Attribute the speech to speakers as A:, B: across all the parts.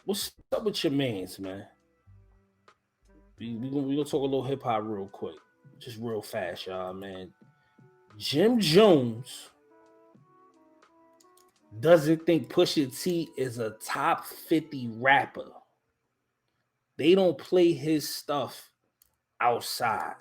A: What's up with your mans, man? We gonna talk a little hip hop real quick, just real fast, y'all, man. Jim Jones doesn't think Pusha T is a top 50 rapper. They don't play his stuff outside.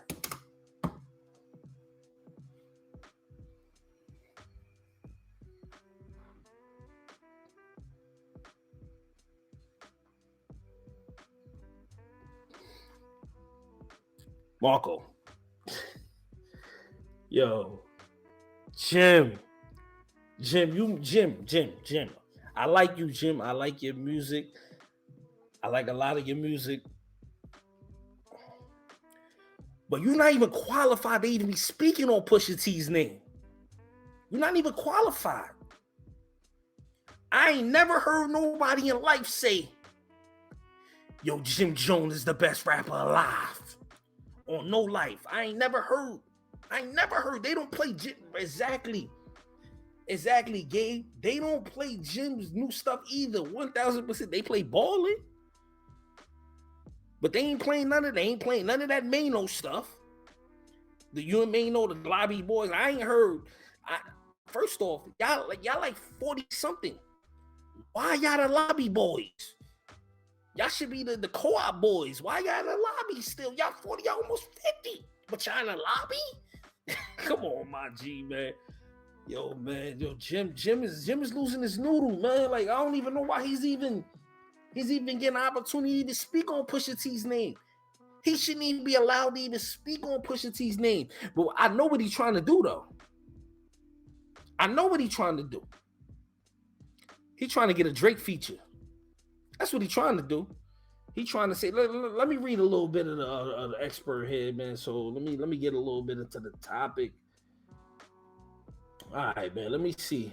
A: Marco, yo, Jim, Jim. I like you, Jim. I like your music. I like a lot of your music. But you're not even qualified to even be speaking on Pusha T's name. You're not even qualified. I ain't never heard nobody in life say, yo, Jim Jones is the best rapper alive. On No Life. I ain't never heard. They don't play Jim. Exactly, Gabe. They don't play Jim's new stuff either. 1000%. They play Ballin'. But they ain't playing none of that Mano stuff. The you and Mano, the Lobby Boys. I ain't heard. First off, y'all like 40 something. Why y'all the Lobby Boys? Y'all should be the co-op boys. Why y'all in the lobby still? Y'all 40, y'all almost 50. But y'all in the lobby? Come on, my G, man. Yo, man. Yo, Jim is losing his noodle, man. Like, I don't even know why he's even getting an opportunity to speak on Pusha T's name. He shouldn't even be allowed to even speak on Pusha T's name. But I know what he's trying to do, though. He's trying to get a Drake feature. That's what he's trying to do. He's trying to say, let me read a little bit of the expert here, man. So let me get a little bit into the topic. All right, man. Let me see.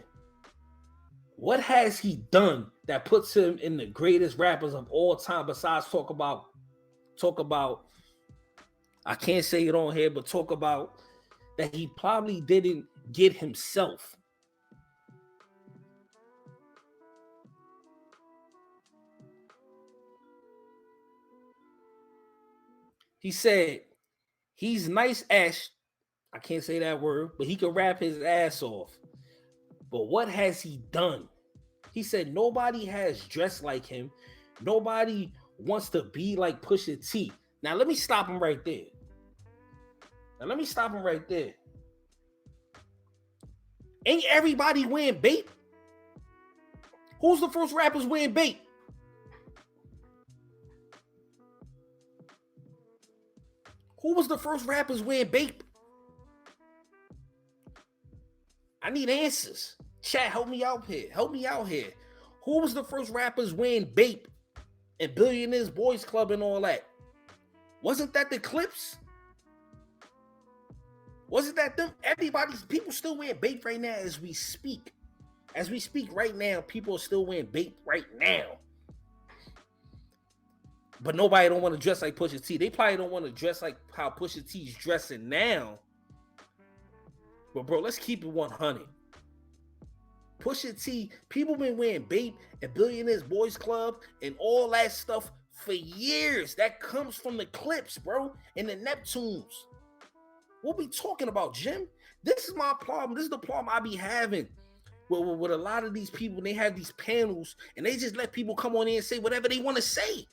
A: What has he done that puts him in the greatest rappers of all time? Besides talk about. I can't say it on here, but talk about that he probably didn't get himself. He said he's nice ass. I can't say that word, but he can rap his ass off. But what has he done? He said nobody has dressed like him. Nobody wants to be like Pusha T. Now let me stop him right there. Ain't everybody wearing bait? Who's the first rappers wearing bait? Who was the first rappers wearing bait? I need answers. Chat, help me out here. Who was the first rappers wearing bait and Billionaires Boys Club and all that? Wasn't that the Clips? Wasn't that them? People still wearing bait right now as we speak. As we speak right now, people are still wearing bait right now. But nobody don't want to dress like Pusha T. They probably don't want to dress like how Pusha T's dressing now. But bro, let's keep it 100. Pusha T, people been wearing bait and Billionaires Boys Club and all that stuff for years. That comes from the Clips, bro, and the Neptunes. What we talking about, Jim? This is my problem. This is the problem I be having with a lot of these people. They have these panels and they just let people come on in and say whatever they want to say.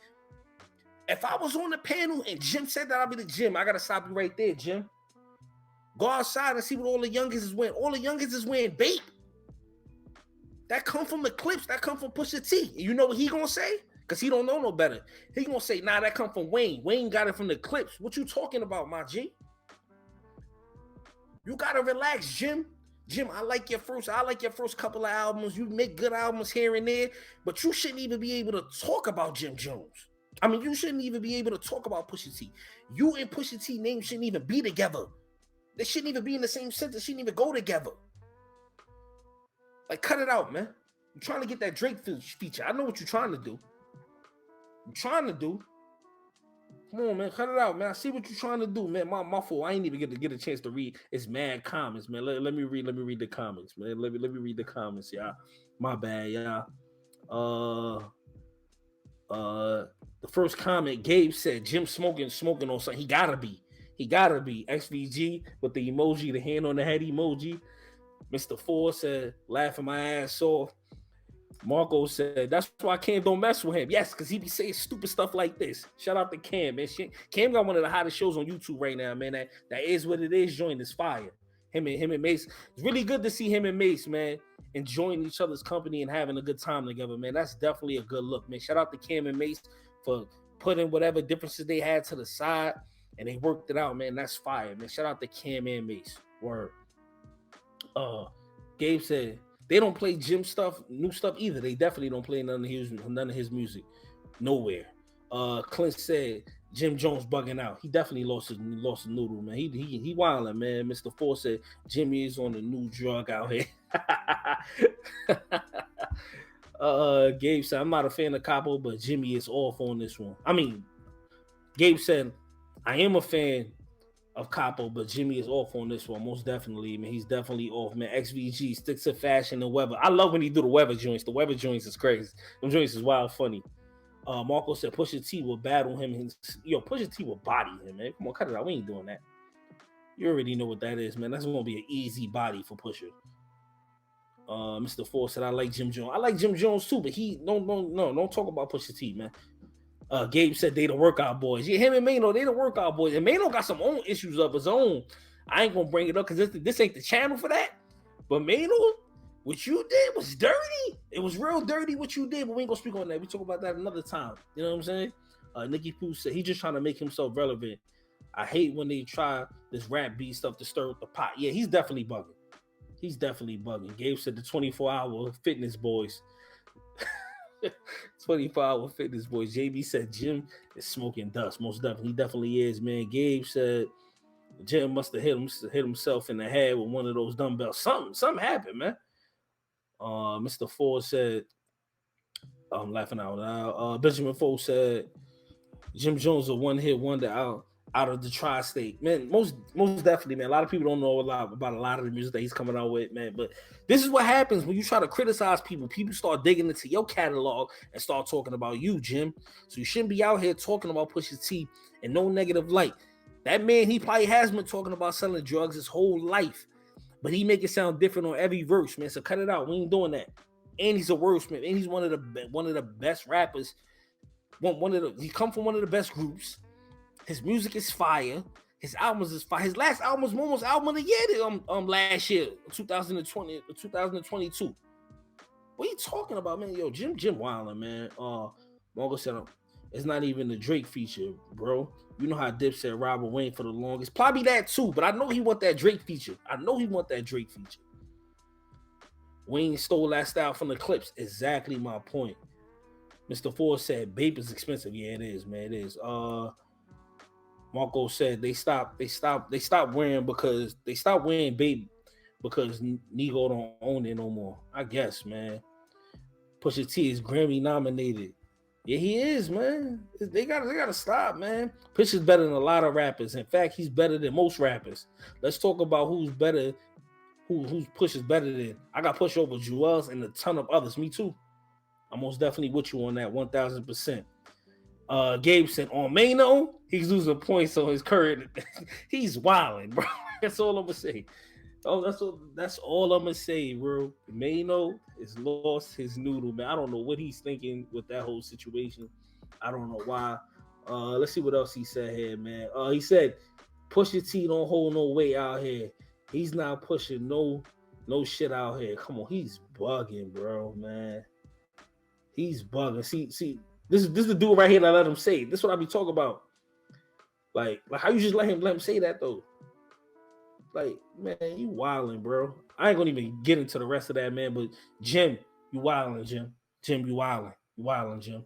A: If I was on the panel and Jim said that, I'd be the Jim. I gotta stop you right there, Jim. Go outside and see what all the youngins is wearing. All the youngins is wearing bait. That come from the Clips. That come from Pusha T. You know what he gonna say? Because he don't know no better. He gonna say, nah, that come from Wayne. Wayne got it from the Clips. What you talking about, my G? You gotta relax, Jim. Jim, I like your first couple of albums. You make good albums here and there, but you shouldn't even be able to talk about Jim Jones. I mean, you shouldn't even be able to talk about Pusha T. You and Pusha T name shouldn't even be together. They shouldn't even be in the same sentence. Shouldn't even go together. Like, cut it out, man. You're trying to get that Drake feature. I know what you're trying to do. Come on, man. Cut it out, man. I see what you're trying to do, man. My fault. I ain't even get a chance to read. It's mad comments, man. Let me read the comments, man. Let me read the comments, y'all. My bad, y'all. The first comment, Gabe said, Jim smoking on something. He gotta be. XVG with the emoji, the hand on the head emoji. Mr. Four said, laughing my ass off. Marco said, that's why Cam don't mess with him. Yes, because he be saying stupid stuff like this. Shout out to Cam, man. Cam got one of the hottest shows on YouTube right now, man. That is what it is. Joint is fire. Him and Mace. It's really good to see him and Mace, man, enjoying each other's company and having a good time together, man. That's definitely a good look, man. Shout out to Cam and Mace for putting whatever differences they had to the side and they worked it out, man. That's fire, man. Shout out to Cam and Mace. Word. Gabe said they don't play Jim stuff, new stuff either. They definitely don't play none of his music, nowhere. Clint said Jim Jones bugging out. He definitely lost a noodle, man. He wilding, man. Mr. Four said Jimmy is on a new drug out here. Gabe said I'm not a fan of Capo, but Jimmy is off on this one. I mean, Gabe said I am a fan of Capo, but Jimmy is off on this one, most definitely. Man, he's definitely off, man. XVG sticks to fashion and weather. I love when he do the weather joints. The weather joints is crazy. Them joints is wild funny. Marco said Pusha T will battle him. Pusha T will body him, man. Come on, cut it out. We ain't doing that. You already know what that is, man. That's gonna be an easy body for Pusha. Mr. Four said I like Jim Jones. I like Jim Jones too, but don't talk about Pusha T, man. Gabe said they the workout boys. Yeah, him and Mano, they the workout boys. And Mano got some own issues of his own. I ain't gonna bring it up because this ain't the channel for that. But Mano, what you did was dirty. It was real dirty what you did, but we ain't gonna speak on that. We talk about that another time. You know what I'm saying? Nikki Pooh said he's just trying to make himself relevant. I hate when they try this rap beat stuff to stir up the pot. Yeah, he's definitely bugging. Gabe said the 24-hour fitness boys. 24-hour fitness boys. JB said Jim is smoking dust. Most definitely. He definitely is, man. Gabe said Jim must have hit himself in the head with one of those dumbbells. Something happened, man. Mr. Ford said, I'm laughing out loud. Benjamin Ford said Jim Jones a one-hit wonder out of the tri-state. Man, most definitely, man. A lot of people don't know about a lot of the music that he's coming out with, man. But this is what happens when you try to criticize people. People start digging into your catalog and start talking about you, Jim. So you shouldn't be out here talking about Pusha T in no negative light. That man, he probably has been talking about selling drugs his whole life. But he make it sound different on every verse, man. So cut it out. We ain't doing that. And he's a wordsmith. And he's one of the best rappers. He come from one of the best groups. His music is fire. His albums is fire. His last album was almost album of the year last year, 2020, 2022. What are you talking about, man? Yo, Jim Wildin', man. Margo said it's not even the Drake feature, bro. You know how Dip said Robert Wayne for the longest. Probably that too, but I know he want that Drake feature. Wayne stole that style from the Clips. Exactly my point. Mr. Ford said Bape is expensive. Yeah, it is, man. It is. Marco said they stopped wearing Bape because Nigo don't own it no more. I guess, man. Pusha T is Grammy nominated. Yeah, he is, man. They gotta stop, man. Pusha's better than a lot of rappers. In fact, he's better than most rappers. Let's talk about who's better. Who's Pusha's better than? I got Pusha over Jewels and a ton of others. Me too. I'm most definitely with you on that 1,000%. Gabe said on Mano, he's losing points on his current. He's wilding, bro. That's all I'm gonna say. Oh, that's all I'm gonna say, bro. Mano has lost his noodle, man. I don't know what he's thinking with that whole situation. I don't know why. Let's see what else he said here, man. He said Pusha T don't hold no weight out here. He's not pushing no shit out here. Come on, he's bugging, bro, man. He's bugging. See. This is the dude right here that I let him say. This is what I be talking about. Like how you just let him say that though? Like, man, you wilding, bro. I ain't gonna even get into the rest of that, man. But Jim, you wilding, Jim. Jim, you wilding. You wilding, Jim.